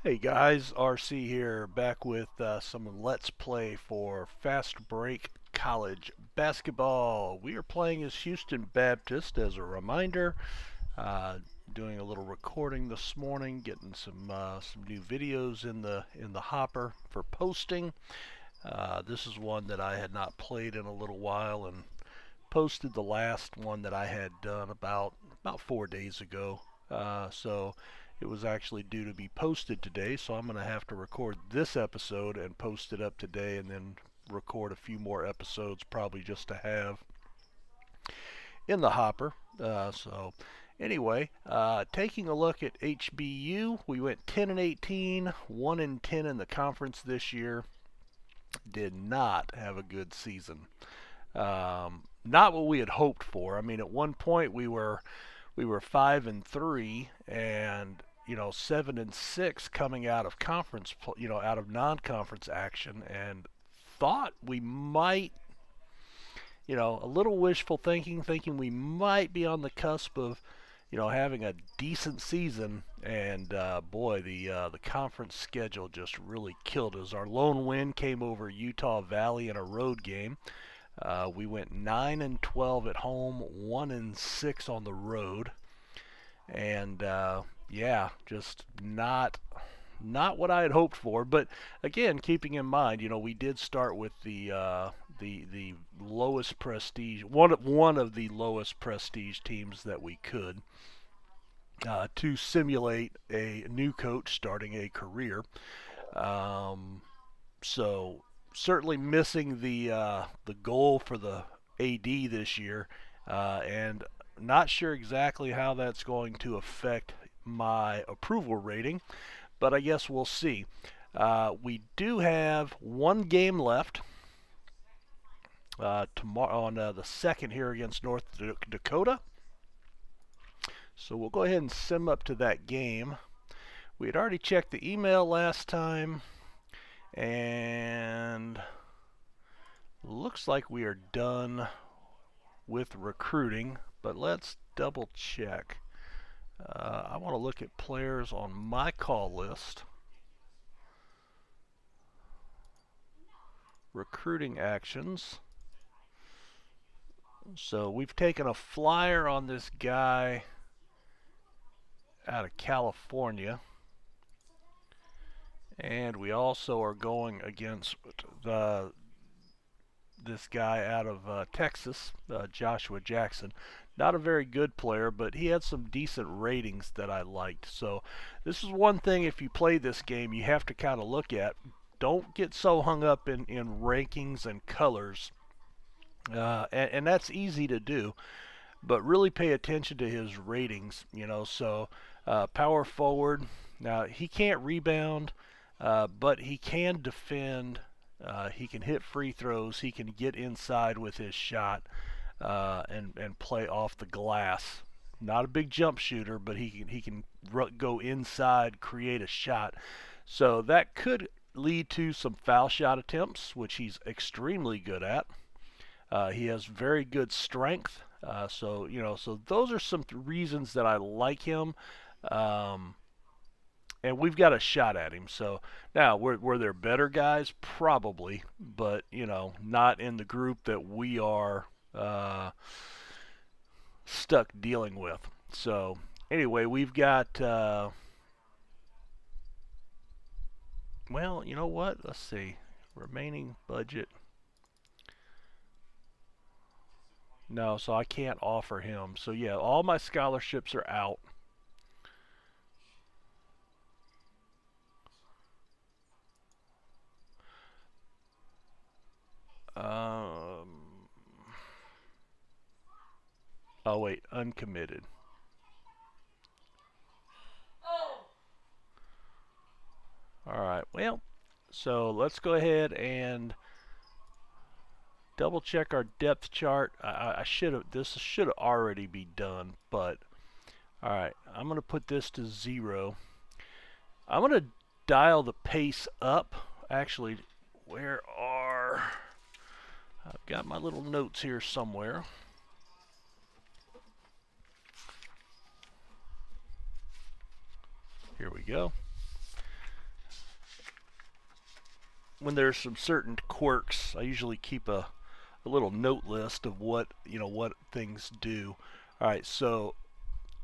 Hey guys, RC here, back with some Let's Play for Fast Break College Basketball. We are playing as Houston Baptist as a reminder. Uh, Doing a little recording this morning, getting some new videos in the hopper for posting. This is one that I had not played in a little while and posted the last one that I had done about 4 days ago. So it was actually due to be posted today, so I'm going to have to record this episode and post it up today, and then record a few more episodes probably just to have in the hopper. So anyway, taking a look at HBU, we went 10 and 18, 1 and 10 in the conference this year. Did not have a good season. Not what we had hoped for. I mean, at one point we were 5 and 3, and 7 and 6 coming out of conference, out of non-conference action, and thought we might, a little wishful thinking we might be on the cusp of, having a decent season. And boy, the conference schedule just really killed us. Our lone win came over Utah Valley in a road game. We went 9 and 12 at home, 1 and 6 on the road, and yeah, just not what I had hoped for. But again, keeping in mind, we did start with the lowest prestige, one of the lowest prestige teams that we could, to simulate a new coach starting a career. So certainly missing the goal for the AD this year, and not sure exactly how that's going to affect my approval rating, but I guess we'll see. We do have one game left tomorrow on the 2nd here against North Dakota. So we'll go ahead and sim up to that game. We had already checked the email last time, and looks like we are done with recruiting, but let's double check. I want to look at players on my call list. Recruiting actions. So we've taken a flyer on this guy out of California, and we also are going against this guy out of Texas, Joshua Jackson. Not a very good player, but he had some decent ratings that I liked. So this is one thing, if you play this game, you have to kind of look at. Don't get so hung up in rankings and colors, and that's easy to do, but really pay attention to his ratings. So power forward. Now he can't rebound, but he can defend. He can hit free throws. He can get inside with his shot, and play off the glass. Not a big jump shooter, but he can go inside, create a shot. So that could lead to some foul shot attempts, which he's extremely good at. He has very good strength. So those are some reasons that I like him. And we've got a shot at him. So now, were there better guys? Probably, but not in the group that we are stuck dealing with. So anyway, we've got. Well, you know what? Let's see. Remaining budget. No, so I can't offer him. So yeah, all my scholarships are out. Oh wait, uncommitted. All right. Well, so let's go ahead and double check our depth chart. I should have. This should already be done, but all right. I'm gonna put this to 0. I'm gonna dial the pace up. Actually, I've got my little notes here somewhere. Here we go. when there's some certain quirks, I usually keep a little note list of what what things do. All right, so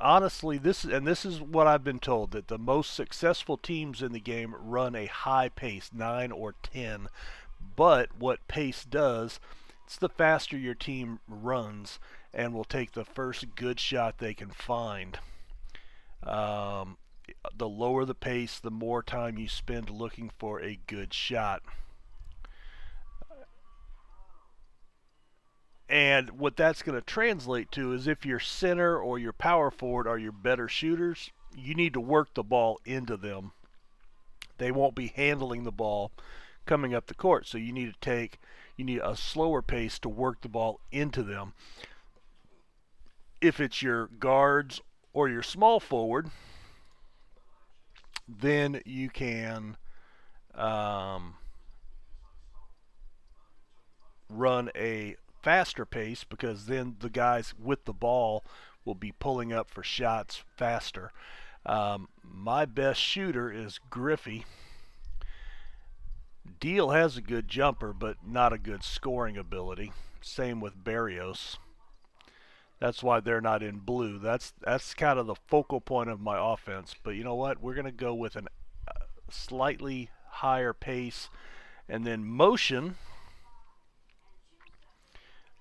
honestly, this is what I've been told, that the most successful teams in the game run a high pace, 9 or 10. But what pace does, it's the faster your team runs and will take the first good shot they can find. Um, the lower the pace, the more time you spend looking for a good shot. And what that's going to translate to is if your center or your power forward are your better shooters, you need to work the ball into them. They won't be handling the ball coming up the court, so you need a slower pace to work the ball into them. If it's your guards or your small forward, then you can run a faster pace, because then the guys with the ball will be pulling up for shots faster. My best shooter is Griffey. Deal has a good jumper, but not a good scoring ability. Same with Barrios. That's why they're not in blue. That's kind of the focal point of my offense. But you know what? We're going to go with a slightly higher pace. And then motion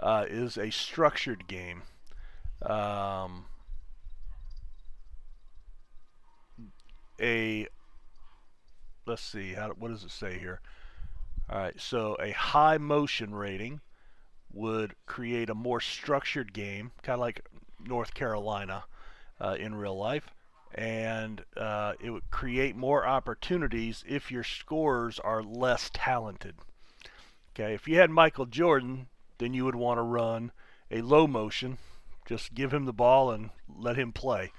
is a structured game. Let's see, what does it say here? All right, so a high motion rating would create a more structured game, kind of like North Carolina in real life, and it would create more opportunities if your scorers are less talented. Okay, if you had Michael Jordan, then you would want to run a low motion. Just give him the ball and let him play.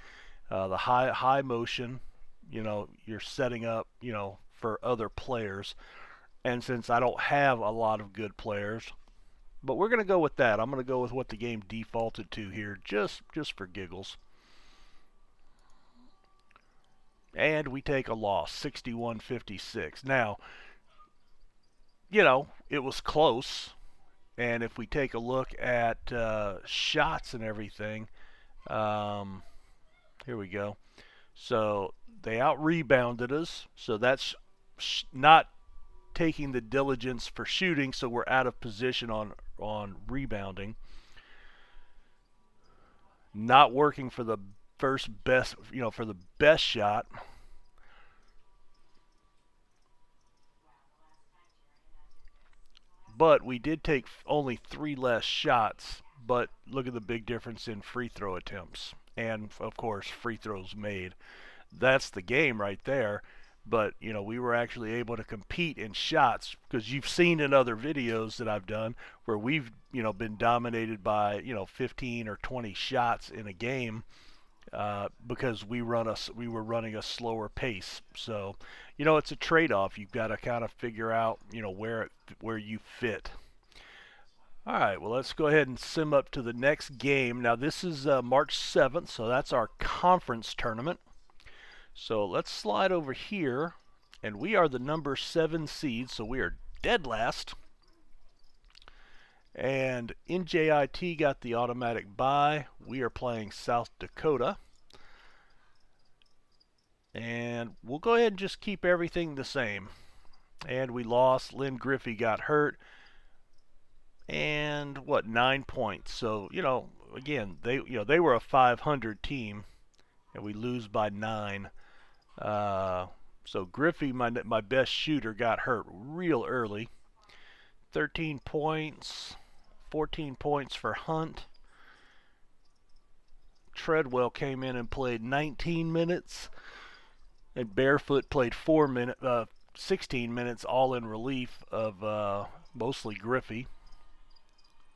The high motion, you're setting up, for other players. And since I don't have a lot of good players, but we're going to go with that. I'm going to go with what the game defaulted to here, just for giggles. And we take a loss, 61-56. Now, it was close. And if we take a look at shots and everything, here we go. So they out-rebounded us. So that's not taking the diligence for shooting, so we're out of position on rebounding. Not working for the first best, for the best shot. But we did take only 3 less shots, but look at the big difference in free throw attempts. And, of course, free throws made. That's the game right there. But, we were actually able to compete in shots, because you've seen in other videos that I've done where we've, been dominated by, 15 or 20 shots in a game because we were running a slower pace. So, it's a trade-off. You've got to kind of figure out, where you fit. All right, well, let's go ahead and sim up to the next game. Now, this is March 7th, so that's our conference tournament. So let's slide over here, and we are the number 7 seed, so we are dead last. And NJIT got the automatic bye. We are playing South Dakota. And we'll go ahead and just keep everything the same. And we lost. Lynn Griffey got hurt. And 9 points. So, again, they were a 500 team, and we lose by 9. So Griffey, my best shooter, got hurt real early. 13 points, 14 points for Hunt. Treadwell came in and played 19 minutes, and Barefoot played 16 minutes, all in relief of mostly Griffey,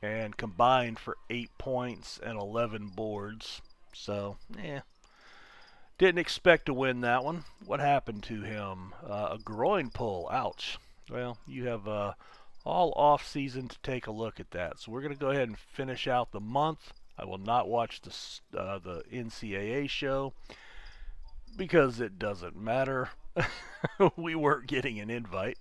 and combined for 8 points and 11 boards. So, didn't expect to win that one. What happened to him? A groin pull. Ouch. Well, you have all off season to take a look at that. So we're going to go ahead and finish out the month. I will not watch the NCAA show because it doesn't matter. We weren't getting an invite.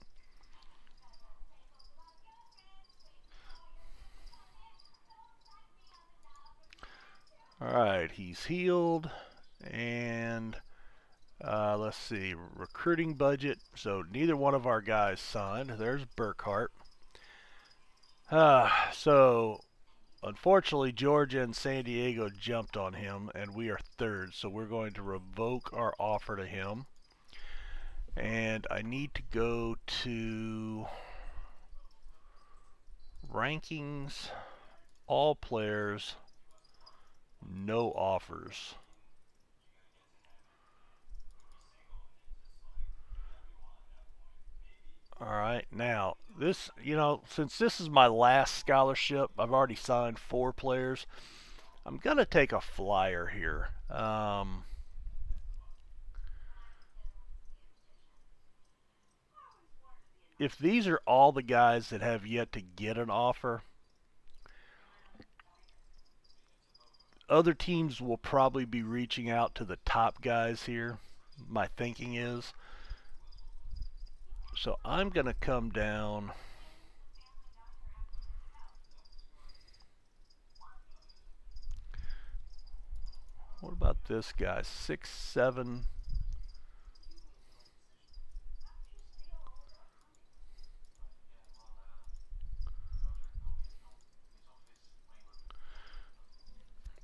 Alright, he's healed. And let's see, recruiting budget. So neither one of our guys signed. There's Burkhart. So unfortunately, Georgia and San Diego jumped on him, and we are third. So we're going to revoke our offer to him. And I need to go to rankings, all players, no offers. Alright, now, this, since this is my last scholarship, I've already signed 4 players. I'm going to take a flyer here. If these are all the guys that have yet to get an offer, other teams will probably be reaching out to the top guys here. My thinking is. So I'm going to come down. What about this guy? 6'7".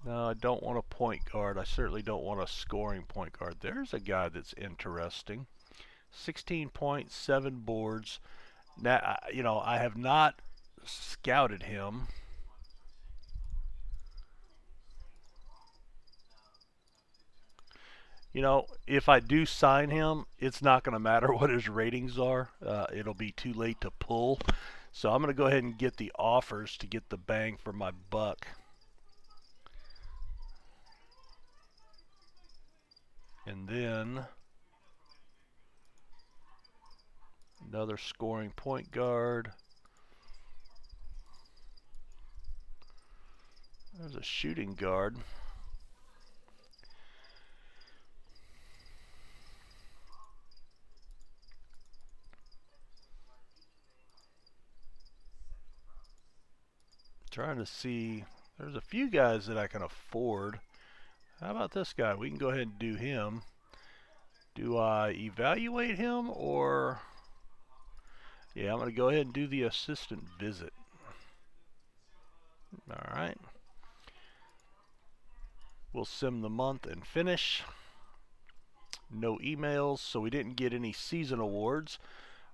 No, I don't want a point guard. I certainly don't want a scoring point guard. There's a guy that's interesting. 16 points, 7 boards. Now, I have not scouted him. If I do sign him, it's not going to matter what his ratings are. It'll be too late to pull. So I'm going to go ahead and get the offers to get the bang for my buck. And then another scoring point guard. There's a shooting guard. Trying to see, there's a few guys that I can afford. How about this guy? We can go ahead and do him. Do I evaluate him or... Yeah, I'm going to go ahead and do the assistant visit. Alright. We'll sim the month and finish. No emails, so we didn't get any season awards.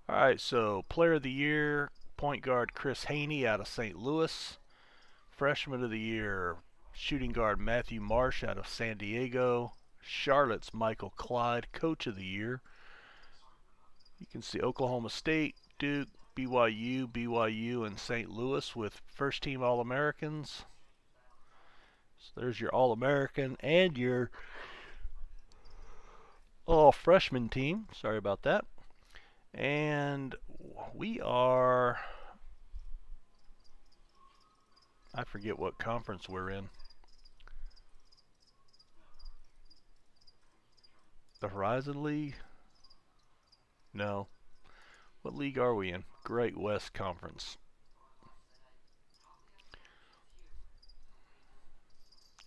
Alright, so Player of the Year, point guard Chris Haney out of St. Louis. Freshman of the Year, shooting guard Matthew Marsh out of San Diego. Charlotte's Michael Clyde, Coach of the Year. You can see Oklahoma State, Duke, BYU, and St. Louis with first-team All-Americans. So there's your All-American and your all-freshman team. Sorry about that. And we are... I forget what conference we're in. The Horizon League? No. What league are we in? Great West Conference.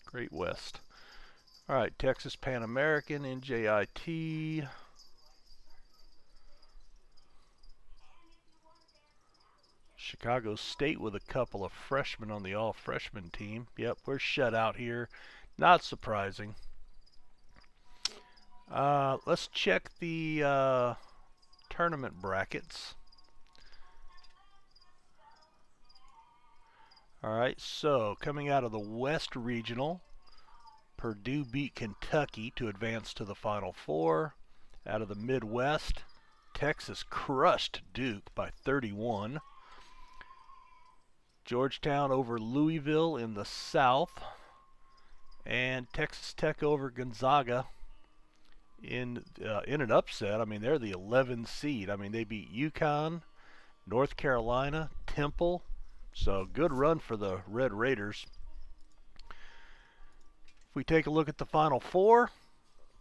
Great West. Alright, Texas Pan American, NJIT. Chicago State with a couple of freshmen on the all-freshman team. Yep, we're shut out here. Not surprising. Let's check the tournament brackets. Alright, so coming out of the West Regional, Purdue beat Kentucky to advance to the Final Four. Out of the Midwest, Texas crushed Duke by 31. Georgetown over Louisville in the South. And Texas Tech over Gonzaga in an upset. I mean, they're the 11 seed. I mean, they beat UConn, North Carolina, Temple. So good run for the Red Raiders. If we take a look at the Final Four,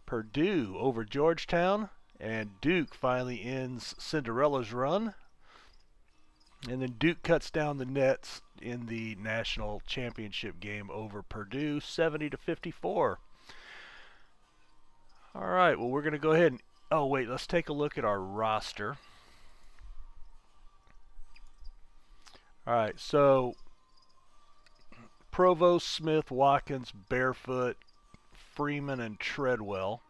Purdue over Georgetown, and Duke finally ends Cinderella's run. And then Duke cuts down the nets in the national championship game over Purdue, 70-54. All right, well, we're going to go ahead and, oh, wait, let's take a look at our roster. All right, so Provost, Smith, Watkins, Barefoot, Freeman, and Treadwell.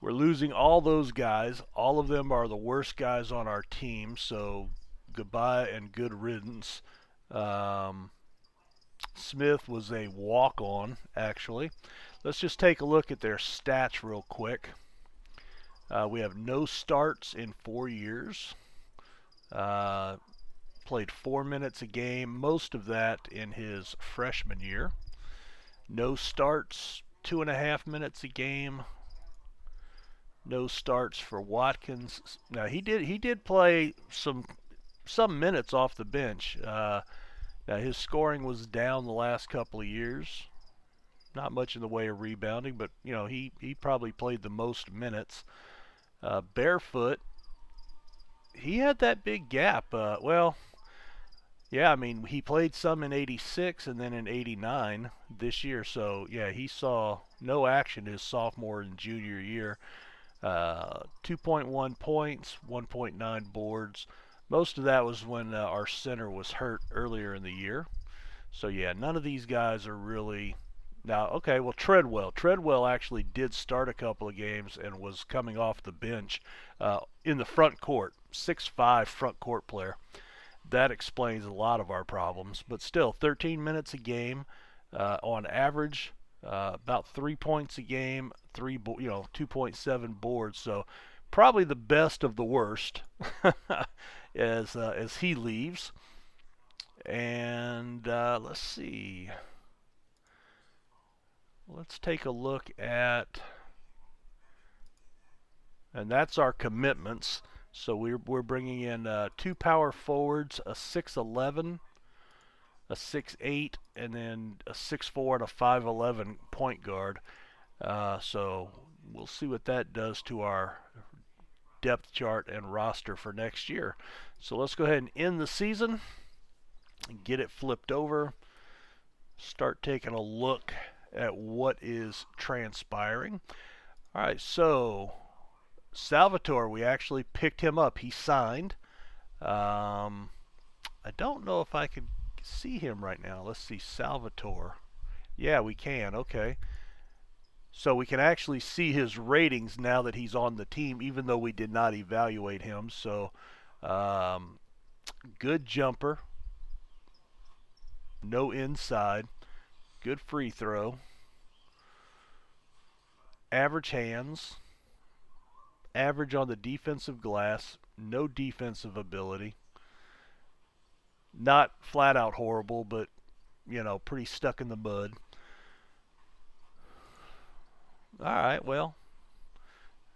We're losing all those guys. All of them are the worst guys on our team, so goodbye and good riddance. Smith was a walk-on, actually. Let's just take a look at their stats real quick. We have no starts in 4 years. Played 4 minutes a game, most of that in his freshman year. No starts, 2.5 minutes a game. No starts for Watkins. Now he did play some minutes off the bench. Now his scoring was down the last couple of years. Not much in the way of rebounding, but you know he probably played the most minutes. Barefoot, he had that big gap. Well, yeah, I mean he played some in '86 and then in '89 this year. So yeah, he saw no action his sophomore and junior year. 2.1 points, 1.9 boards. Most of that was when our center was hurt earlier in the year. So yeah, none of these guys are really. Now, okay, well, Treadwell actually did start a couple of games and was coming off the bench in the front court, 6'5" front court player. That explains a lot of our problems. But still, 13 minutes a game on average, about 3 points a game, 2.7 boards. So probably the best of the worst as he leaves. And let's see. Let's take a look at, and that's our commitments. So we're bringing in 2 power forwards, a 6'11", a 6'8", and then a 6'4" and a 5'11" point guard. So we'll see what that does to our depth chart and roster for next year. So let's go ahead and end the season and get it flipped over. Start taking a look at what is transpiring. All right, so Salvatore, we actually picked him up. He signed. I don't know if I can see him right now. Let's see, Salvatore. Yeah, we can. Okay. So we can actually see his ratings now that he's on the team, even though we did not evaluate him. So good jumper. No inside. Good free throw. Average hands. Average on the defensive glass. No defensive ability. Not flat out horrible, but you know, pretty stuck in the mud. All right, well,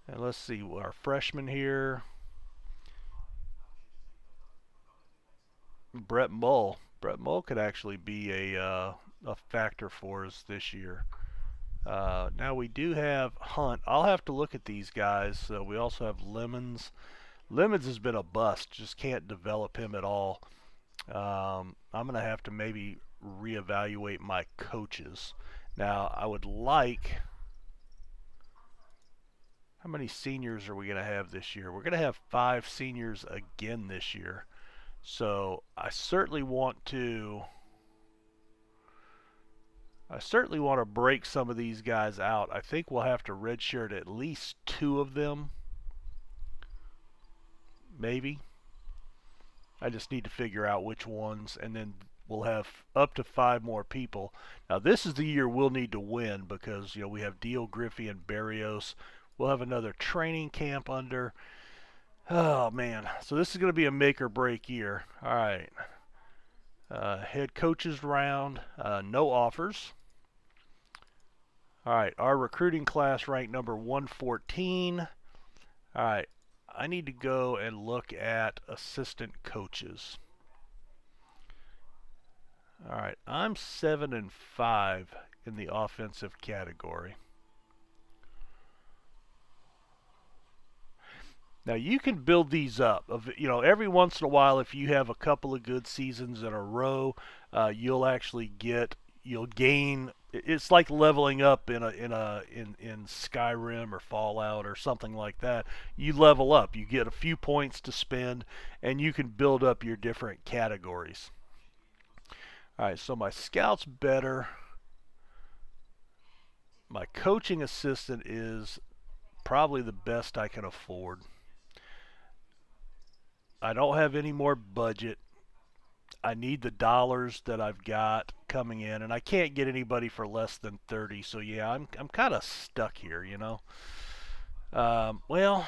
and let's see our freshman here, Brett Mull. Brett Mull could actually be a factor for us this year. Now we do have Hunt. I'll have to look at these guys. We also have Lemons. Lemons has been a bust. Just can't develop him at all. I'm going to have to maybe reevaluate my coaches. Now, I would like... How many seniors are we going to have this year? We're going to have 5 seniors again this year. So I certainly want to break some of these guys out. I think we'll have to redshirt at least 2 of them. Maybe. I just need to figure out which ones, and then we'll have up to 5 more people. Now this is the year we'll need to win because you know we have Dio Griffey and Barrios. We'll have another training camp under. Oh man, so this is going to be a make or break year. All right, head coaches round, no offers. All right, our recruiting class ranked number 114. All right, I need to go and look at assistant coaches. All right, I'm 7-5 in the offensive category. Now you can build these up. Every once in a while, if you have a couple of good seasons in a row, you'll gain. It's like leveling up in Skyrim or Fallout or something like that. You level up. You get a few points to spend, and you can build up your different categories. All right, so my scout's better. My coaching assistant is probably the best I can afford. I don't have any more budget. I need the dollars that I've got coming in, and I can't get anybody for less than 30. So yeah, I'm kind of stuck here. Well,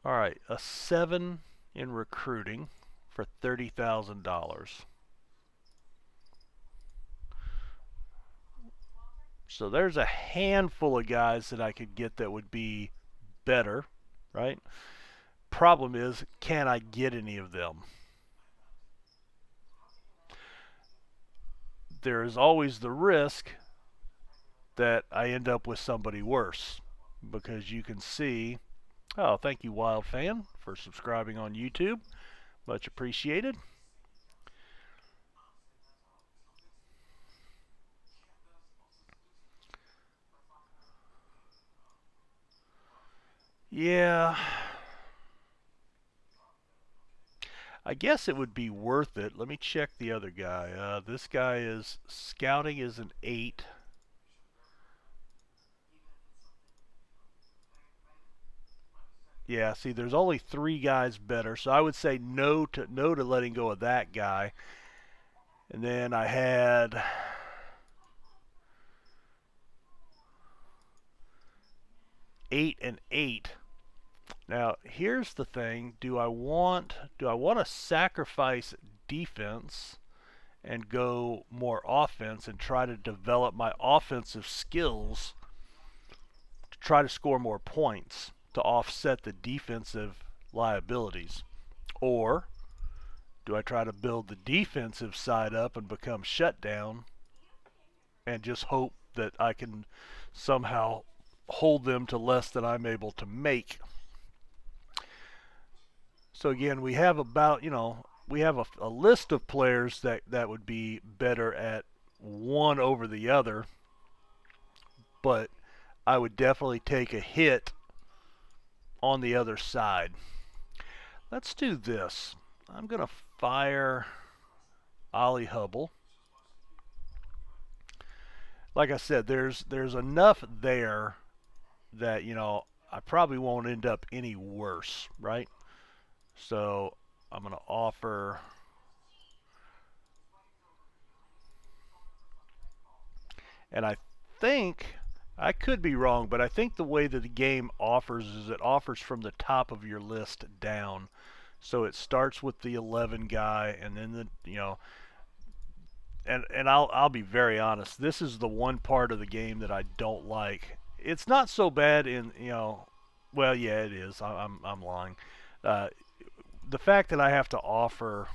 all right, a 7 in recruiting for $30,000. So there's a handful of guys that I could get that would be better, right? Problem is, can I get any of them? There is always the risk that I end up with somebody worse, because you can see. Oh, thank you, Wild Fan, for subscribing on YouTube. Much appreciated. Yeah, I guess it would be worth it. Let me check the other guy. This guy is scouting is an 8. Yeah, see, there's only 3 guys better, so I would say no to letting go of that guy. And then I had 8 and 8. Now, here's the thing: do I want to sacrifice defense and go more offense and try to develop my offensive skills to try to score more points to offset the defensive liabilities? Or do I try to build the defensive side up and become shut down and just hope that I can somehow hold them to less than I'm able to make? So again, we have a list of players that would be better at one over the other, but I would definitely take a hit on the other side. Let's do this. I'm going to fire Ollie Hubble. Like I said, there's enough there that I probably won't end up any worse, right? So I'm going to offer, and I think, I could be wrong, but I think the way that the game offers is it offers from the top of your list down. So it starts with the 11 guy, and then and I'll be very honest. This is the one part of the game that I don't like. It's not so bad well, yeah, it is. I'm lying. Uh, the fact that I have to offer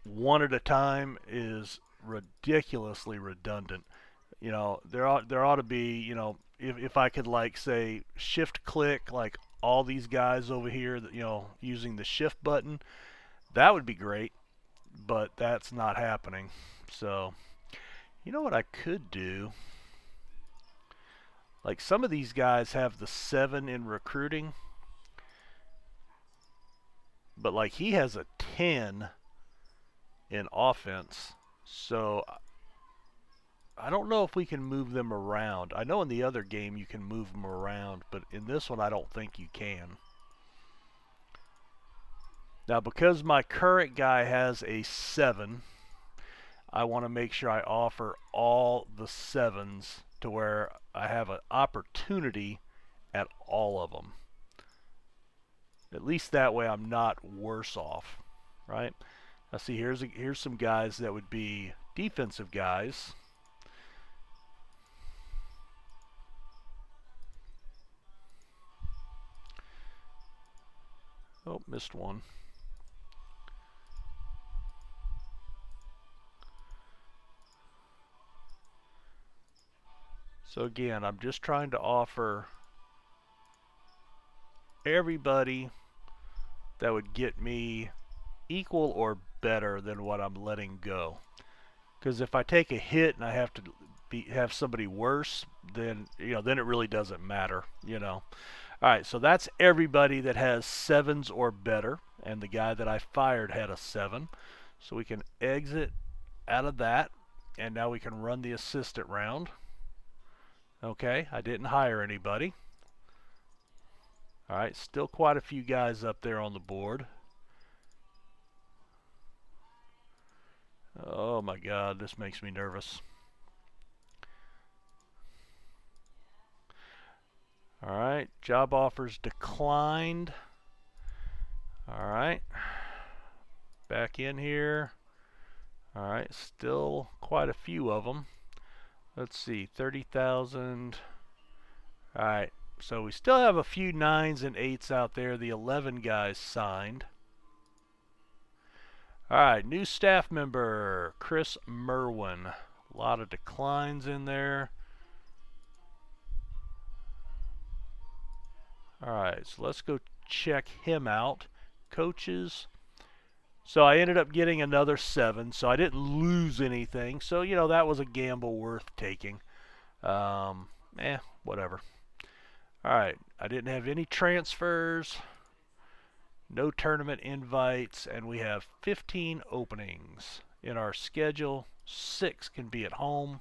one at a time is ridiculously redundant. There ought to be, if I could, like, say, shift click like all these guys over here that, using the shift button, that would be great, but that's not happening. So you know what I could do? Like, some of these guys have the 7 in recruiting, but like he has a 10 in offense. So I don't know if we can move them around. I know in the other game you can move them around, but in this one I don't think you can. Now, because my current guy has a 7, I want to make sure I offer all the 7s to where I have an opportunity at all of them. At least that way I'm not worse off, right? Now see, here's some guys that would be defensive guys. Oh, missed one. So again, I'm just trying to offer everybody that would get me equal or better than what I'm letting go. Because if I take a hit and I have to have somebody worse, then then it really doesn't matter. All right, so that's everybody that has 7s or better, and the guy that I fired had a 7. So we can exit out of that, and now we can run the assistant round. Okay, I didn't hire anybody. All right, still quite a few guys up there on the board. Oh my God, this makes me nervous. All right, job offers declined. All right, back in here. All right, still quite a few of them. Let's see, 30,000. All right, so we still have a few 9s and 8s out there. The 11 guys signed. All right, new staff member, Chris Merwin. A lot of declines in there. All right, so let's go check him out. Coaches. So I ended up getting another 7, so I didn't lose anything. So, that was a gamble worth taking. Whatever. All right, I didn't have any transfers, no tournament invites, and we have 15 openings in our schedule. 6 can be at home.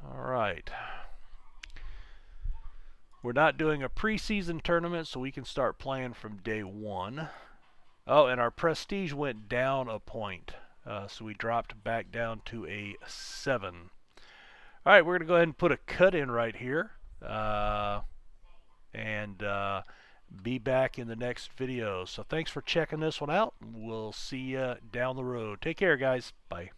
All right. We're not doing a preseason tournament, so we can start playing from day 1. Oh, and our prestige went down a point, so we dropped back down to a 7. All right, we're going to go ahead and put a cut in right here, and be back in the next video. So thanks for checking this one out. We'll see you down the road. Take care, guys. Bye.